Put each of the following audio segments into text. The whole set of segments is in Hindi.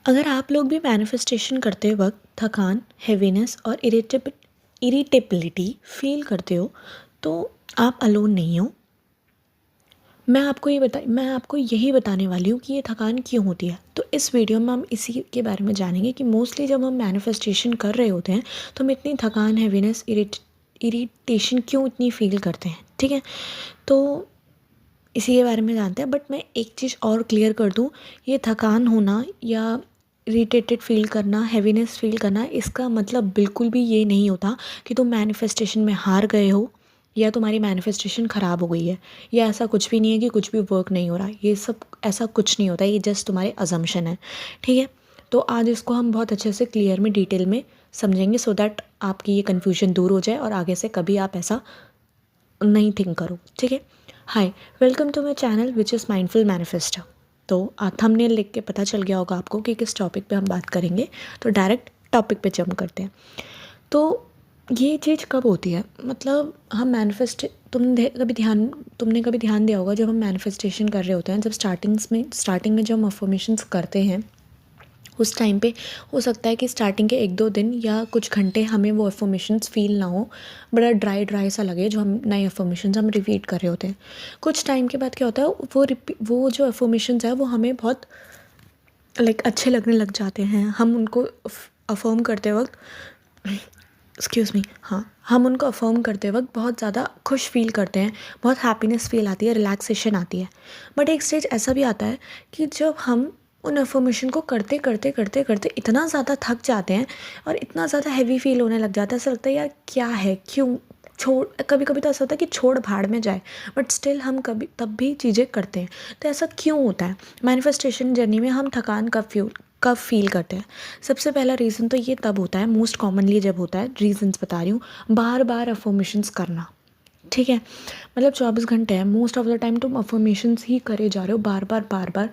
अगर आप लोग भी मैनिफेस्टेशन करते वक्त थकान, हेवीनेस और इरिटेबिलिटी फील करते हो तो आप अलोन नहीं हो। मैं आपको यही बताने वाली हूँ कि ये थकान क्यों होती है। तो इस वीडियो में हम इसी के बारे में जानेंगे कि मोस्टली जब हम मैनिफेस्टेशन कर रहे होते हैं तो हम इतनी थकान, हेवीनेस, इरिटेशन क्यों इतनी फील करते हैं। ठीक है, तो इसी के बारे में जानते हैं। बट मैं एक चीज़ और क्लियर कर दूँ, ये थकान होना या इरिटेटेड फील करना, हैवीनेस फील करना, इसका मतलब बिल्कुल भी ये नहीं होता कि तुम मैनिफेस्टेशन में हार गए हो या तुम्हारी मैनिफेस्टेशन ख़राब हो गई है। या ऐसा कुछ भी नहीं है कि कुछ भी वर्क नहीं हो रहा। ये सब ऐसा कुछ नहीं होता, ये जस्ट तुम्हारे अजम्पशन है। ठीक है, तो आज इसको हम बहुत अच्छे से क्लियर में डिटेल में समझेंगे सो दैट आपकी ये कन्फ्यूजन दूर हो जाए और आगे से कभी आप ऐसा नहीं थिंक करो। ठीक है, hi, welcome to my channel which is mindful manifester. तो थंबनेल लिख के पता चल गया होगा आपको कि किस टॉपिक पे हम बात करेंगे। तो डायरेक्ट टॉपिक पे जंप करते हैं। तो ये चीज़ कब होती है, मतलब हम तुमने कभी ध्यान दिया होगा जब हम मैनिफेस्टेशन कर रहे होते हैं, जब स्टार्टिंग में जब हम अफर्मेशंस करते हैं उस टाइम पे हो सकता है कि स्टार्टिंग के 1-2 दिन या कुछ घंटे हमें वो अफर्मेशंस फ़ील ना हो, बड़ा ड्राई सा लगे जो हम नए अफर्मेशंस हम रिपीट कर रहे होते हैं। कुछ टाइम के बाद क्या होता है, वो जो अफर्मेशंस है वो हमें बहुत अच्छे लगने लग जाते हैं। हम उनको अफर्म करते वक्त एक्सक्यूज़ मी, हाँ, हम उनको अफर्म करते वक्त बहुत ज़्यादा खुश फील करते हैं, बहुत हैप्पीनेस फील आती है, रिलैक्सेशन आती है। बट एक स्टेज ऐसा भी आता है कि जब हम उन अफर्मेशन को करते करते करते करते इतना ज़्यादा थक जाते हैं और इतना ज़्यादा हैवी फील होने लग जाता है, ऐसा लगता है यार क्या है, क्यों छोड़। कभी कभी तो ऐसा होता है कि छोड़ भाड़ में जाए, बट स्टिल हम कभी तब भी चीज़ें करते हैं। तो ऐसा क्यों होता है? मैनिफेस्टेशन जर्नी में हम थकान कब फील करते हैं? सबसे पहला रीज़न तो ये तब होता है, मोस्ट कॉमनली जब होता है, रीजंस बता रही हूँ, बार बार अफर्मेशंस करना। ठीक है, मतलब 24 घंटे हैं, मोस्ट ऑफ द टाइम तुम अफर्मेशंस ही करे जा रहे हो, बार बार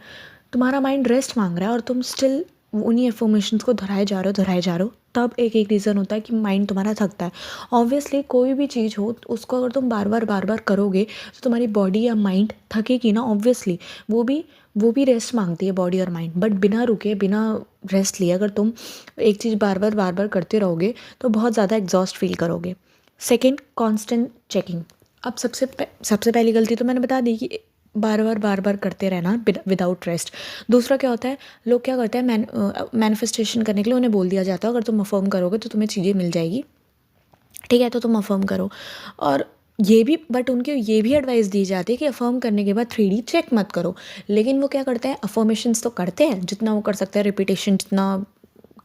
तुम्हारा माइंड रेस्ट मांग रहा है और तुम स्टिल उन्हीं अफर्मेशंस को दोहराए जा रहे हो। तब एक रीज़न होता है कि माइंड तुम्हारा थकता है। ऑब्वियसली कोई भी चीज़ हो उसको अगर तुम बार बार करोगे तो तुम्हारी बॉडी या माइंड थकेगी ना। ऑब्वियसली वो भी रेस्ट मांगती है, बॉडी और माइंड। बट बिना रुके, बिना रेस्ट लिए अगर तुम एक चीज़ बार बार करते रहोगे तो बहुत ज़्यादा एग्जॉस्ट फील करोगे। Second, constant checking. अब सबसे पहली गलती तो मैंने बता दी कि बार बार करते रहना विदाउट रेस्ट। दूसरा क्या होता है, लोग क्या करते हैं, मैनिफेस्टेशन करने के लिए उन्हें बोल दिया जाता है अगर तुम अफर्म करोगे तो तुम्हें चीज़ें मिल जाएगी। ठीक है, तो तुम अफर्म करो। और बट उनकी ये भी एडवाइस दी जाती है कि अफर्म करने के बाद 3D चेक मत करो। लेकिन वो क्या करते हैं, अफर्मेशंस तो करते हैं जितना वो कर सकते हैं, रिपीटेशन जितना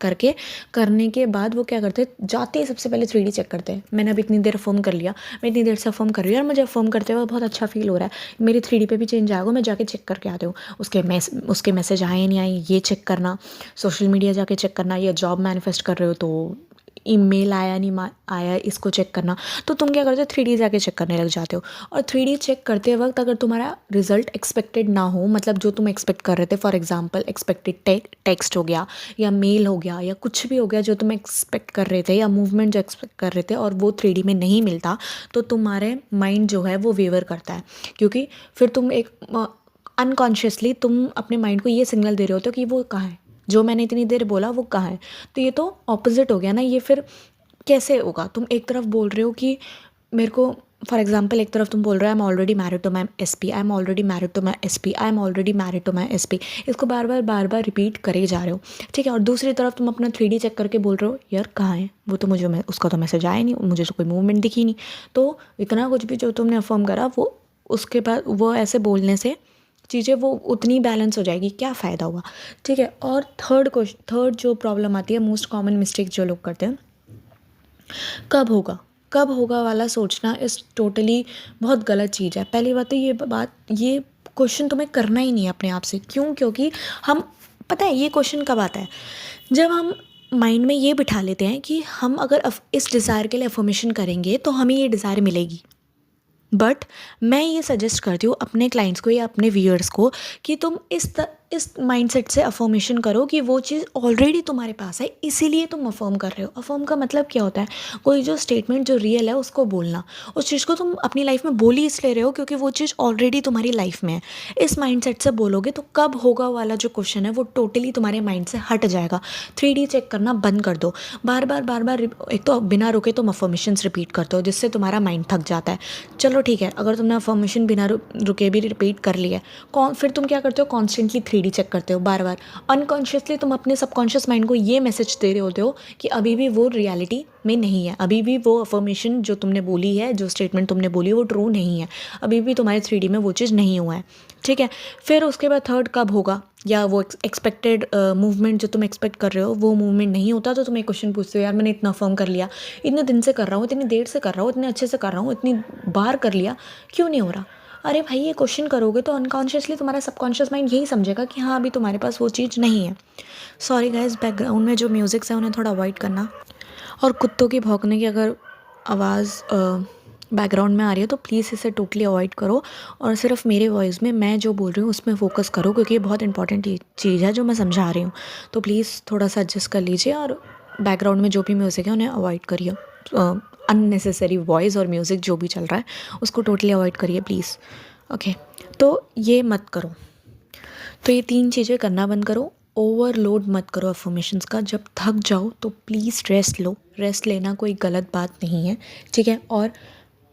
करने के बाद वो क्या करते हैं, जाते ही सबसे पहले 3D चेक करते हैं। मैंने अभी इतनी देर अफर्म कर लिया, मैं इतनी देर से अफर्म कर रही हूँ और मुझे अफर्म करते हुए बहुत अच्छा फील हो रहा है, मेरी 3D पे भी चेंज आएगा, मैं जाके चेक करके आती हूँ। उसके मैसेज आए नहीं आए ये चेक करना, सोशल मीडिया जाके चेक करना, या जॉब मैनिफेस्ट कर रहे हो तो ईमेल आया नहीं आया इसको चेक करना। तो तुम क्या करते हो, 3D जाके चेक करने लग जाते हो। और 3D चेक करते वक्त अगर तुम्हारा रिजल्ट एक्सपेक्टेड ना हो, मतलब जो तुम एक्सपेक्ट कर रहे थे, फॉर एग्जांपल एक्सपेक्टेड टेक्स्ट हो गया या मेल हो गया या कुछ भी हो गया जो तुम एक्सपेक्ट कर रहे थे, या मूवमेंट जो एक्सपेक्ट कर रहे थे, और वो 3D में नहीं मिलता, तो तुम्हारे माइंड जो है वो वेवर करता है। क्योंकि फिर तुम एक अनकॉन्शियसली तुम अपने माइंड को ये सिग्नल दे रहे होते हो कि वो कहाँ है, जो मैंने इतनी देर बोला वो कहाँ है। तो ये तो ऑपोजिट हो गया ना। ये फिर कैसे होगा? तुम एक तरफ बोल रहे हो कि मेरे को, फॉर एग्जाम्पल, एक तरफ तुम बोल रहे हो I am already married to my SP, I am already married to my SP, I am already married to my SP। इसको बार बार रिपीट करे जा रहे हो। ठीक है, और दूसरी तरफ तुम अपना 3D चेक करके बोल रहे हो यार कहाँ है वो, तो मुझे उसका तो मैसेज आया नहीं, मुझे तो कोई मूवमेंट दिखी नहीं। तो इतना कुछ भी जो तुमने अफर्म करा, वो उसके बाद वो ऐसे बोलने से चीज़ें वो उतनी बैलेंस हो जाएगी, क्या फ़ायदा हुआ। ठीक है, और थर्ड जो प्रॉब्लम आती है, मोस्ट कॉमन मिस्टेक जो लोग करते हैं, कब होगा वाला सोचना इस टोटली बहुत गलत चीज़ है। पहली बात तो ये क्वेश्चन तुम्हें करना ही नहीं है अपने आप से। क्यों? क्योंकि हम, पता है ये क्वेश्चन कब आता है, जब हम माइंड में ये बिठा लेते हैं कि हम अगर इस डिज़ायर के लिए अफर्मेशन करेंगे तो हमें ये डिज़ायर मिलेगी। बट मैं ये सजेस्ट करती हूँ अपने क्लाइंट्स को या अपने व्यूअर्स को कि तुम इस माइंडसेट से अफर्मेशन करो कि वो चीज़ ऑलरेडी तुम्हारे पास है, इसीलिए तुम अफर्म कर रहे हो। अफर्म का मतलब क्या होता है, कोई जो स्टेटमेंट जो रियल है उसको बोलना। उस चीज़ को तुम अपनी लाइफ में बोल ही इसलिए रहे हो क्योंकि वो चीज़ ऑलरेडी तुम्हारी लाइफ में है। इस माइंडसेट से बोलोगे तो कब होगा वाला जो क्वेश्चन है वो टोटली तुम्हारे माइंड से हट जाएगा। 3D चेक करना बंद कर दो। बार बार एक तो बिना रुके तुम अफर्मेशंस रिपीट करते हो जिससे तुम्हारा माइंड थक जाता है। चलो ठीक है, अगर तुमने अफर्मेशन बिना रुके भी रिपीट कर लिया है, फिर तुम क्या करते हो, कॉन्स्टेंटली 3D चेक करते हो बार बार। अनकॉन्शियसली तुम अपने सबकॉन्शियस माइंड को ये मैसेज दे रहे होते हो कि अभी भी वो रियलिटी में नहीं है, अभी भी वो अफर्मेशन जो तुमने बोली है, जो स्टेटमेंट तुमने बोली वो ट्रू नहीं है, अभी भी तुम्हारे 3D में वो चीज़ नहीं हुआ है। ठीक है, फिर उसके बाद थर्ड कब होगा, या वो एक्सपेक्टेड मूवमेंट जो तुम एक्सपेक्ट कर रहे हो वो मूवमेंट नहीं होता, तो तुम एक क्वेश्चन पूछते हो, यार मैंने इतना फर्म कर लिया, इतने दिन से कर रहा हूँ, इतनी देर से कर रहा हूँ, इतने अच्छे से कर रहा हूँ, इतनी बार कर लिया, क्यों नहीं हो रहा। अरे भाई, ये क्वेश्चन करोगे तो अनकॉन्शियसली तुम्हारा सबकॉन्शियस माइंड यही समझेगा कि हाँ अभी तुम्हारे पास वो चीज़ नहीं है। सॉरी गाइस, बैकग्राउंड में जो म्यूज़िक्स है उन्हें थोड़ा अवॉइड करना। और कुत्तों की भौंकने की अगर आवाज़ बैकग्राउंड में आ रही है तो प्लीज़ इसे टोटली अवॉइड करो और सिर्फ मेरे वॉइस में मैं जो बोल रही हूँ उसमें फ़ोकस करो, क्योंकि ये बहुत इंपॉर्टेंट चीज़ है जो मैं समझा रही हूँ। तो प्लीज़ थोड़ा सा एडजस्ट कर लीजिए और बैकग्राउंड में जो भी म्यूज़िक है उन्हें अवॉइड करिए। अननेसेसरी वॉइस और म्यूज़िक जो भी चल रहा है उसको टोटली अवॉइड करिए प्लीज़। ओके, तो ये मत करो। तो ये 3 चीज़ें करना बंद करो। ओवरलोड मत करो अफर्मेशंस का। जब थक जाओ तो प्लीज़ रेस्ट लो। रेस्ट लेना कोई गलत बात नहीं है, ठीक है। और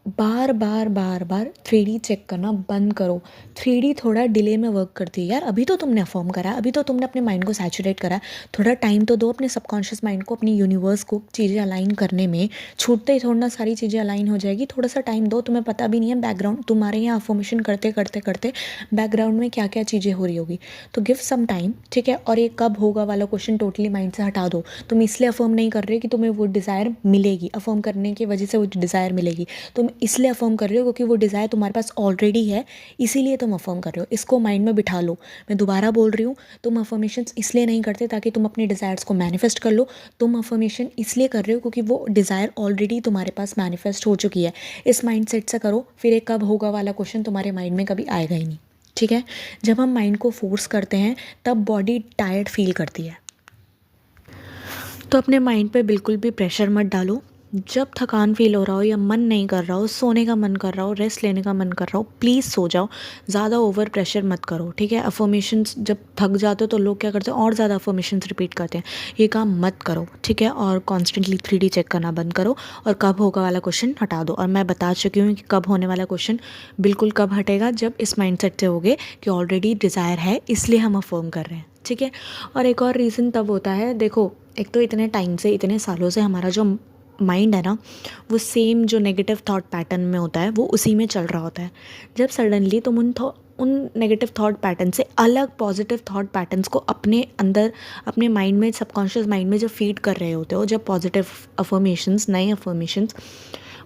बार बार 3D चेक करना बंद करो। 3D थोड़ा डिले में वर्क करती है यार। अभी तो तुमने अफर्म करा, अभी तो तुमने अपने माइंड को सैचुरेट करा। थोड़ा टाइम तो दो अपने सबकॉन्शियस माइंड को, अपनी यूनिवर्स को चीज़ें अलाइन करने में। छूटते ही थोड़ा ना सारी चीज़ें अलाइन हो जाएगी। थोड़ा सा टाइम दो। तुम्हें पता भी नहीं है बैकग्राउंड तुम्हारे यहाँ अफर्मेशन करते बैकग्राउंड में क्या क्या चीज़ें हो रही होगी। तो गिव सम टाइम, ठीक है। और ये कब होगा वाला क्वेश्चन टोटली माइंड से हटा दो। तुम इसलिए अफर्म नहीं कर रहे कि तुम्हें वो डिज़ायर मिलेगी, अफर्म करने की वजह से वो डिज़ायर मिलेगी। तुम इसलिए अफर्म कर रहे हो क्योंकि वो डिज़ायर तुम्हारे पास ऑलरेडी है, इसीलिए तुम अफर्म कर रहे हो। इसको माइंड में बिठा लो। मैं दोबारा बोल रही हूँ, तुम अफर्मेशंस इसलिए नहीं करते ताकि तुम अपने डिज़ायर्स को मैनिफेस्ट कर लो। तुम अफर्मेशन इसलिए कर रहे हो क्योंकि वो डिज़ायर ऑलरेडी तुम्हारे पास मैनिफेस्ट हो चुकी है। इस माइंड सेट से करो, फिर एक कब होगा वाला क्वेश्चन तुम्हारे माइंड में कभी आएगा ही नहीं, ठीक है। जब हम माइंड को फोर्स करते हैं तब बॉडी टायर्ड फील करती है। तो अपने माइंड पे बिल्कुल भी प्रेशर मत डालो। जब थकान फील हो रहा हो या मन नहीं कर रहा हो, सोने का मन कर रहा हो, रेस्ट लेने का मन कर रहा हो, प्लीज़ सो जाओ। ज़्यादा ओवर प्रेशर मत करो, ठीक है। अफर्मेशंस जब थक जाते हो तो लोग क्या करते हैं, और ज़्यादा अफर्मेशंस रिपीट करते हैं। ये काम मत करो, ठीक है। और कॉन्स्टेंटली 3D चेक करना बंद करो और कब होगा वाला क्वेश्चन हटा दो। और मैं बता चुकी हूँ कि कब होने वाला क्वेश्चन बिल्कुल कब हटेगा, जब इस माइंड सेट से होगे कि ऑलरेडी डिज़ायर है, इसलिए हम अफर्म कर रहे हैं, ठीक है। और एक और रीज़न तब होता है, देखो एक तो इतने टाइम से, इतने सालों से हमारा जो माइंड है ना, वो सेम जो नेगेटिव थॉट पैटर्न में होता है वो उसी में चल रहा होता है। जब सडनली तुम उन नेगेटिव थॉट पैटर्न से अलग पॉजिटिव थॉट पैटर्न्स को अपने अंदर, अपने माइंड में, सबकॉन्शियस माइंड में जब फीड कर रहे होते हो, जब पॉजिटिव अफर्मेशंस, नए अफर्मेशंस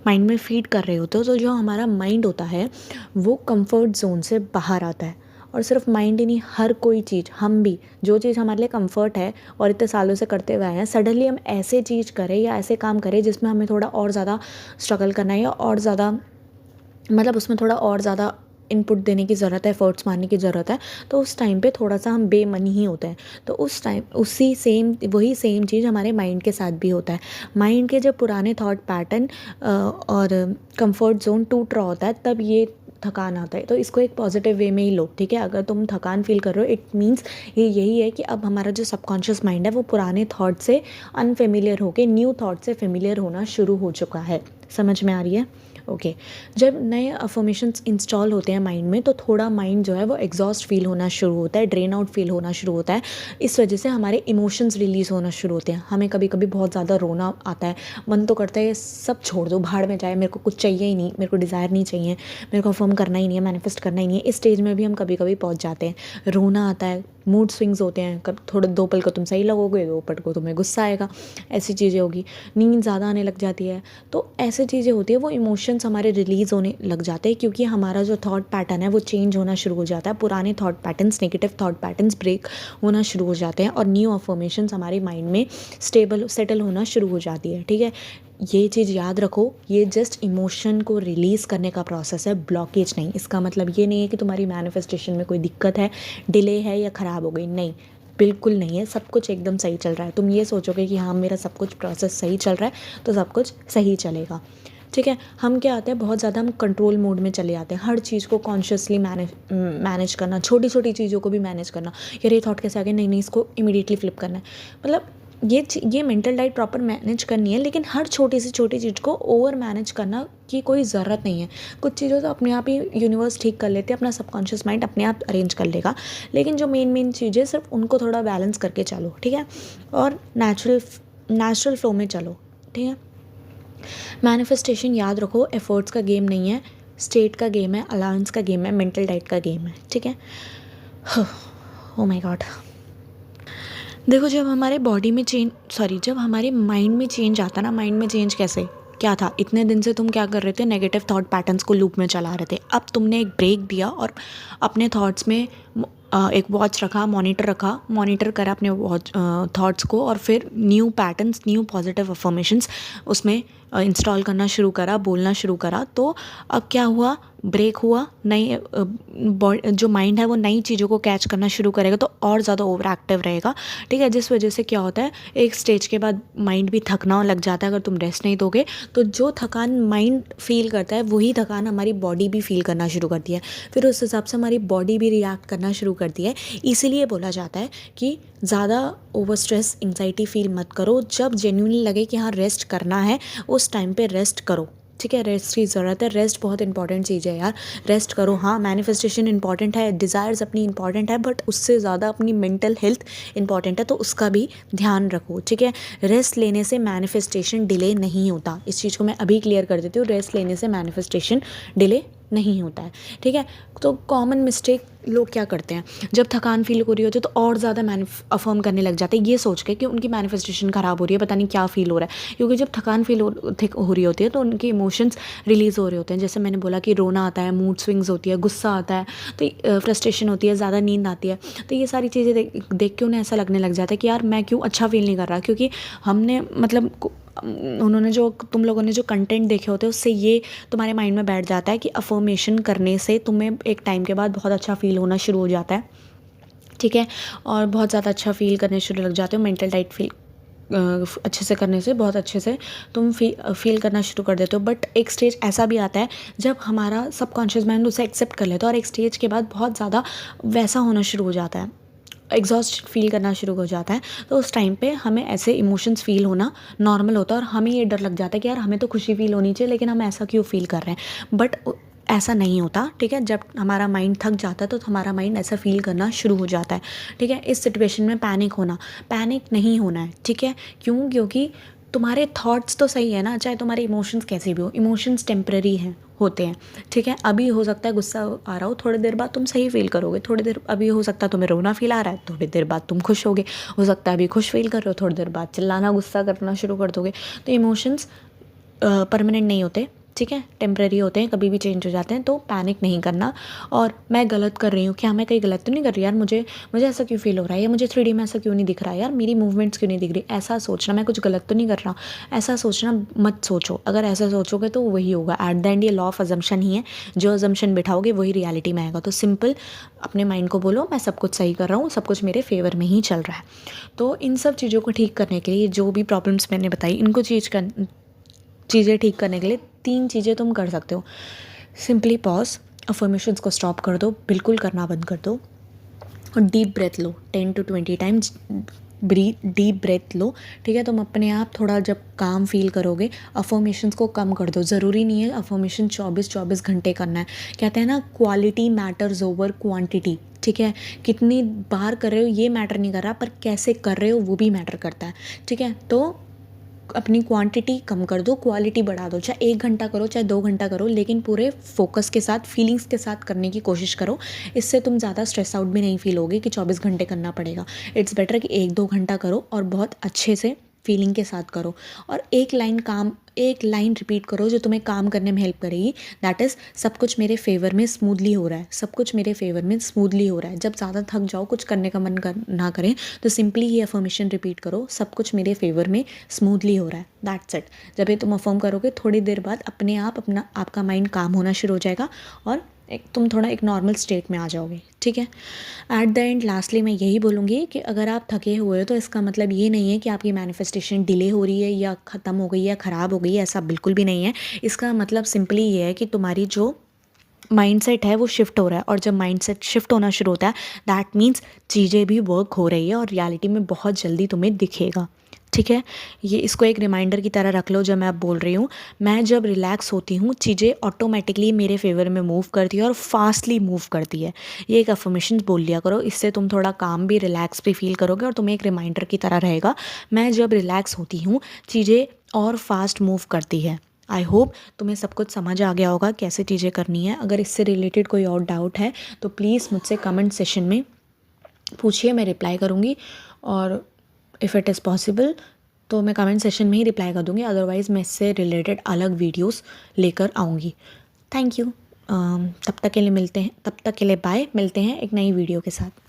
माइंड में फीड कर रहे होते हो, तो जो हमारा माइंड होता है वो कंफर्ट जोन से बाहर आता है। और सिर्फ माइंड ही नहीं, हर कोई चीज़, हम भी जो चीज़ हमारे लिए कंफर्ट है और इतने सालों से करते हुए आए हैं, सडनली हम ऐसे चीज़ करें या ऐसे काम करें जिसमें हमें थोड़ा और ज़्यादा स्ट्रगल करना है या और ज़्यादा, मतलब उसमें थोड़ा और ज़्यादा इनपुट देने की ज़रूरत है, एफर्ट्स मारने की ज़रूरत है, तो उस टाइम पे थोड़ा सा हम बेमन ही होते हैं। तो उस टाइम वही सेम चीज़ हमारे माइंड के साथ भी होता है। माइंड के जब पुराने थॉट पैटर्न और कंफर्ट जोन टूट रहा होता है तब ये थकान आता है। तो इसको एक पॉजिटिव वे में ही लो, ठीक है। अगर तुम थकान फील कर रहे हो, इट मीन्स ये यही है कि अब हमारा जो सबकॉन्शियस माइंड है वो पुराने थॉट से अनफेमिलियर होके न्यू थॉट से फेमिलियर होना शुरू हो चुका है। समझ में आ रही है? ओके। जब नए अफर्मेशंस इंस्टॉल होते हैं माइंड में तो थोड़ा माइंड जो है वो एग्जॉस्ट फील होना शुरू होता है, ड्रेन आउट फील होना शुरू होता है। इस वजह से हमारे इमोशंस रिलीज़ होना शुरू होते हैं। हमें कभी कभी बहुत ज़्यादा रोना आता है, मन तो करता है सब छोड़ दो, भाड़ में जाए, मेरे को कुछ चाहिए ही नहीं, मेरे को डिज़ायर नहीं चाहिए, मेरे को अफर्म करना ही नहीं है, मैनिफेस्ट करना ही नहीं है। इस स्टेज में भी हम कभी कभी पहुँच जाते हैं। रोना आता है, मूड स्विंग्स होते हैं, कब थोड़े 2 पल को तुम सही लगोगे, 2 पल को तुम्हें गुस्सा आएगा, ऐसी चीज़ें होगी। नींद ज़्यादा आने लग जाती है। तो ऐसी चीज़ें होती है, वो इमोशंस हमारे रिलीज़ होने लग जाते हैं क्योंकि हमारा जो थॉट पैटर्न है वो चेंज होना शुरू हो जाता है। पुराने thought patterns, negative thought patterns break होना शुरू हो जाते हैं और न्यू अफर्मेशंस हमारे माइंड में सेटल होना शुरू हो जाती है, ठीक है। ये चीज़ याद रखो, ये जस्ट इमोशन को रिलीज़ करने का प्रोसेस है, ब्लॉकेज नहीं। इसका मतलब ये नहीं है कि तुम्हारी मैनिफेस्टेशन में कोई दिक्कत है, डिले है या ख़राब हो गई, नहीं, बिल्कुल नहीं है। सब कुछ एकदम सही चल रहा है। तुम ये सोचोगे कि हाँ मेरा सब कुछ प्रोसेस सही चल रहा है तो सब कुछ सही चलेगा, ठीक है। हम क्या आते हैं, बहुत ज़्यादा हम कंट्रोल मोड में चले जाते हैं, हर चीज़ को कॉन्शियसली मैनेज करना, छोटी छोटी चीज़ों को भी मैनेज करना। यार ये थॉट कैसे आ गया, नहीं नहीं इसको इमीडिएटली फ्लिप करना है। मतलब ये मेंटल डाइट प्रॉपर मैनेज करनी है, लेकिन हर छोटी से छोटी चीज़ को ओवर मैनेज करना की कोई ज़रूरत नहीं है। कुछ चीज़ों तो अपने आप ही यूनिवर्स ठीक कर लेते हैं, अपना सबकॉन्शियस माइंड अपने आप अरेंज कर लेगा। लेकिन जो मेन चीज़ें सिर्फ उनको थोड़ा बैलेंस करके चलो, ठीक है, और नेचुरल फ्लो में चलो, ठीक है। मैनिफेस्टेशन याद रखो, एफर्ट्स का गेम नहीं है, स्टेट का गेम है, अलाउंस का गेम है, मेंटल डाइट का गेम है, ठीक है। Oh my God. देखो जब हमारे बॉडी में जब हमारे माइंड में चेंज आता ना, माइंड में चेंज कैसे, क्या था, इतने दिन से तुम क्या कर रहे थे, नेगेटिव थॉट पैटर्न्स को लूप में चला रहे थे। अब तुमने एक ब्रेक दिया और अपने थॉट्स में एक वॉच रखा, मॉनिटर करा अपने थॉट्स को, और फिर new patterns, new positive affirmations उसमें इंस्टॉल करना शुरू करा, बोलना शुरू करा। तो अब क्या हुआ, ब्रेक हुआ, नई जो माइंड है वो नई चीज़ों को कैच करना शुरू करेगा, तो और ज़्यादा ओवर एक्टिव रहेगा, ठीक है। जिस वजह से क्या होता है, एक स्टेज के बाद माइंड भी थकना लग जाता है। अगर तुम रेस्ट नहीं दोगे तो जो थकान माइंड फील करता है वही थकान हमारी बॉडी भी फील करना शुरू करती है, फिर उस हिसाब से हमारी बॉडी भी रिएक्ट करना शुरू करती है। इसीलिए बोला जाता है कि ज़्यादा ओवर स्ट्रेस, एंग्जाइटी फील मत करो। जब जेन्युइनली लगे कि हाँ रेस्ट करना है, उस टाइम पे रेस्ट करो, ठीक है। रेस्ट की ज़रूरत है, रेस्ट बहुत इंपॉर्टेंट चीज़ है यार, रेस्ट करो। हाँ मैनिफेस्टेशन इंपॉर्टेंट है, डिज़ायर्स अपनी इंपॉर्टेंट है, बट उससे ज़्यादा अपनी मेंटल हेल्थ इंपॉर्टेंट है, तो उसका भी ध्यान रखो, ठीक है। रेस्ट लेने से मैनिफेस्टेशन डिले नहीं होता, इस चीज़ को मैं अभी क्लियर कर देती हूँ। रेस्ट लेने से मैनिफेस्टेशन डिले नहीं होता है, ठीक है। तो कॉमन मिस्टेक लोग क्या करते हैं, जब थकान फील हो रही होती है तो और ज़्यादा अफर्म करने लग जाते हैं, ये सोच के कि उनकी मैनिफेस्टेशन ख़राब हो रही है, पता नहीं क्या फील हो रहा है। क्योंकि जब थकान फील हो रही होती है तो उनके इमोशंस रिलीज़ हो रहे होते हैं। जैसे मैंने बोला कि रोना आता है, मूड स्विंग्स होती है, गुस्सा आता है, तो फ्रस्ट्रेशन होती है, ज़्यादा नींद आती है। तो ये सारी चीज़ें देख के उन्हें ऐसा लगने लग जाता है कि यार मैं क्यों अच्छा फील नहीं कर रहा, क्योंकि हमने मतलब तुम लोगों ने जो कंटेंट देखे होते हैं उससे ये तुम्हारे माइंड में बैठ जाता है कि अफर्मेशन करने से तुम्हें एक टाइम के बाद बहुत अच्छा फील होना शुरू हो जाता है, ठीक है। और बहुत ज़्यादा अच्छा फील करने शुरू लग जाते हो। मेंटल डाइट फील अच्छे से करने से बहुत अच्छे से तुम फील करना शुरू कर देते हो। बट एक स्टेज ऐसा भी आता है जब हमारा सबकॉन्शियस माइंड उसे एक्सेप्ट कर लेता है, और एक स्टेज के बाद बहुत ज़्यादा वैसा होना शुरू हो जाता है, एग्जॉस्ट फील करना शुरू हो जाता है। तो उस टाइम पे हमें ऐसे इमोशंस फील होना नॉर्मल होता है, और हमें ये डर लग जाता है कि यार हमें तो खुशी फील होनी चाहिए, लेकिन हम ऐसा क्यों फील कर रहे हैं। बट ऐसा नहीं होता, ठीक है। जब हमारा माइंड थक जाता है तो हमारा माइंड ऐसा फील करना शुरू हो जाता है, ठीक है। इस सिचुएशन में पैनिक नहीं होना है, ठीक है। क्योंकि तुम्हारे थॉट्स तो सही है ना, चाहे तुम्हारे इमोशंस कैसे भी हो, इमोशंस टेम्पररी हैं, होते हैं, ठीक है। अभी हो सकता है गुस्सा आ रहा हो, थोड़ी देर बाद तुम सही फील करोगे, थोड़ी देर अभी हो सकता है तुम्हें रोना फील आ रहा है, थोड़ी देर बाद तुम खुश होगे, हो सकता है अभी खुश फील कर रहे हो, थोड़ी देर बाद चिल्लाना गुस्सा करना शुरू कर दोगे। तो इमोशंस परमानेंट नहीं होते, ठीक है, टेम्परेरी होते हैं, कभी भी चेंज हो जाते हैं। तो पैनिक नहीं करना। और मैं गलत कर रही हूँ क्या, मैं कहीं गलत तो नहीं कर रही यार, मुझे ऐसा क्यों फील हो रहा है, या मुझे 3D में ऐसा क्यों नहीं दिख रहा है, यार मेरी मूवमेंट्स क्यों नहीं दिख रही, ऐसा सोचना, मैं कुछ गलत तो नहीं कर रहा, ऐसा सोचना मत सोचो। अगर ऐसा सोचोगे तो वही होगा, एट द एंड ये लॉ ऑफ अजम्पशन ही है, जो अजम्पशन बिठाओगे वही रियलिटी में आएगा। तो सिंपल अपने माइंड को बोलो मैं सब कुछ सही कर रहा हूँ, सब कुछ मेरे फेवर में ही चल रहा है। तो इन सब चीज़ों को ठीक करने के लिए, जो भी प्रॉब्लम्स मैंने बताई, इनको चीज़ें ठीक करने के लिए 3 चीज़ें तुम कर सकते हो। सिंपली पॉज, अफर्मेशंस को स्टॉप कर दो, बिल्कुल करना बंद कर दो, और डीप ब्रेथ लो 10 to 20 टाइम्स। डीप ब्रेथ लो, ठीक है। तुम अपने आप थोड़ा जब काम फील करोगे, अफर्मेशंस को कम कर दो। ज़रूरी नहीं है अफर्मेशन 24 घंटे करना है। कहते हैं ना, क्वालिटी मैटर्स ओवर क्वांटिटी, ठीक है। कितनी बार कर रहे हो ये मैटर नहीं कर रहा, पर कैसे कर रहे हो वो भी मैटर करता है, ठीक है। तो अपनी क्वांटिटी कम कर दो, क्वालिटी बढ़ा दो। चाहे 1 घंटा करो, चाहे 2 घंटा करो, लेकिन पूरे फोकस के साथ, फीलिंग्स के साथ करने की कोशिश करो। इससे तुम ज़्यादा स्ट्रेस आउट भी नहीं फील होगे कि 24 घंटे करना पड़ेगा। इट्स बेटर कि 1-2 घंटा करो और बहुत अच्छे से फीलिंग के साथ करो। और एक लाइन काम एक लाइन रिपीट करो जो तुम्हें काम करने में हेल्प करेगी, दैट इज़ सब कुछ मेरे फेवर में स्मूथली हो रहा है, सब कुछ मेरे फेवर में स्मूथली हो रहा है। जब ज़्यादा थक जाओ, कुछ करने का मन ना करें, तो सिंपली ये अफर्मेशन रिपीट करो, सब कुछ मेरे फेवर में स्मूथली हो रहा है, दैट्स इट। जब ये तुम अफर्म करोगे, थोड़ी देर बाद अपने आप आपका माइंड काम होना शुरू हो जाएगा और तुम थोड़ा एक नॉर्मल स्टेट में आ जाओगे, ठीक है। एट द एंड लास्टली मैं यही बोलूँगी कि अगर आप थके हुए हो तो इसका मतलब ये नहीं है कि आपकी मैनिफेस्टेशन डिले हो रही है या ख़त्म हो गई या ख़राब हो गई है, ऐसा बिल्कुल भी नहीं है। इसका मतलब सिंपली ये है कि तुम्हारी जो माइंडसेट है वो शिफ्ट हो रहा है, और जब माइंडसेट शिफ्ट होना शुरू होता है दैट मीन्स चीज़ें भी वर्क हो रही है और रियलिटी में बहुत जल्दी तुम्हें दिखेगा, ठीक है। ये इसको एक रिमाइंडर की तरह रख लो जब मैं अब बोल रही हूँ। मैं जब रिलैक्स होती हूँ चीज़ें ऑटोमेटिकली मेरे फेवर में मूव करती है और फास्टली मूव करती है। ये एक अफर्मेशन बोल लिया करो, इससे तुम थोड़ा काम भी रिलैक्स भी फील करोगे और तुम्हें एक रिमाइंडर की तरह रहेगा, मैं जब रिलैक्स होती हूँ चीज़ें और फास्ट मूव करती है। आई होप तुम्हें सब कुछ समझ आ गया होगा कैसे चीज़ें करनी है। अगर इससे रिलेटेड कोई और डाउट है तो प्लीज़ मुझसे कमेंट सेशन में पूछिए, मैं रिप्लाई करूँगी, और इफ़ इट इज़ पॉसिबल तो मैं कमेंट सेशन में ही रिप्लाई कर दूँगी, अदरवाइज़ मैं इससे रिलेटेड अलग वीडियोस लेकर आऊँगी। Thank you. तब तक के लिए बाय, मिलते हैं एक नई वीडियो के साथ।